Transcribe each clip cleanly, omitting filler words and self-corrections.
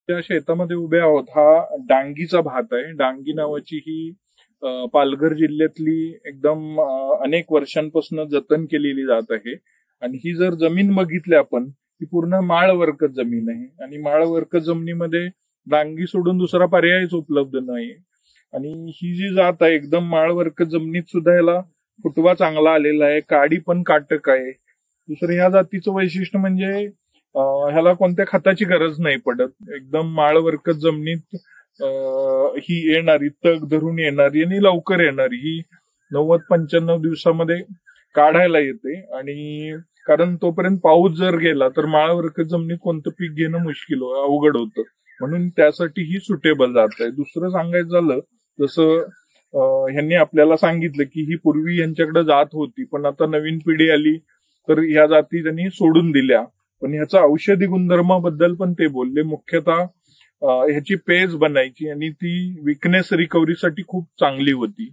त्या शेतामध्ये उभे आहोत. हा डांगीचा भात आहे. डांगी नावाची ही पालघर जिल्ह्यातली एकदम अनेक वर्षांपासून जतन केलेली जात आहे. आणि ही जर जमीन बघितली आपण, ही पूर्ण माळवर्कत जमीन आहे आणि माळवर्कत जमिनीमध्ये डांगी सोडून दुसरा पर्यायच उपलब्ध नाही. आणि ही जी जात आहे एकदम माळवर्कत जमिनीत सुद्धा याला फुटवा चांगला आलेला आहे, काडी पण काटक आहे. दुसरं ह्या जातीचं वैशिष्ट्य म्हणजे ह्याला कोणत्या खताची गरज नाही पडत. एकदम माळवर्कत जमिनीत ही येणारी, तग धरून येणारी आणि लवकर येणारी, ही 90-95 दिवसामध्ये काढायला येते. आणि कारण तोपर्यंत पाऊस जर गेला तर माळवर्कत जमिनीत कोणतं पीक घेणं मुश्किल अवघड होतं. म्हणून त्यासाठी ही सुटेबल जात आहे. दुसरं सांगायचं झालं, जसं ह्यांनी आपल्याला सांगितलं की ही पूर्वी यांच्याकडे जात होती, पण आता नवीन पिढी आली तर ह्या जाती त्यांनी सोडून दिल्या. पण ह्याचा औषधी गुणधर्माबद्दल पण ते बोलले. मुख्यतः ह्याची पेज बनायची आणि ती विकनेस रिकव्हरीसाठी खूप चांगली होती.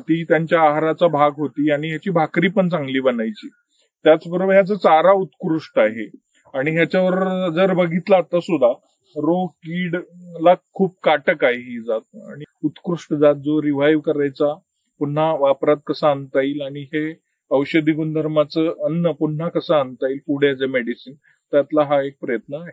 ती त्यांच्या आहाराचा भाग होती आणि ह्याची भाकरी पण चांगली बनायची. त्याचबरोबर ह्याचा चारा उत्कृष्ट आहे. आणि ह्याच्यावर जर बघितलं आता सुद्धा रोग कीडला खूप काटक आहे ही जात. आणि उत्कृष्ट जात जो रिव्हाइव्ह करायचा, पुन्हा वापरात कसा आणता येईल आणि हे औषधी गुणधर्माचं अन्न पुन्हा कसं आणता येईल फूड ऍज अ मेडिसिन, त्यातला हा एक प्रयत्न आहे.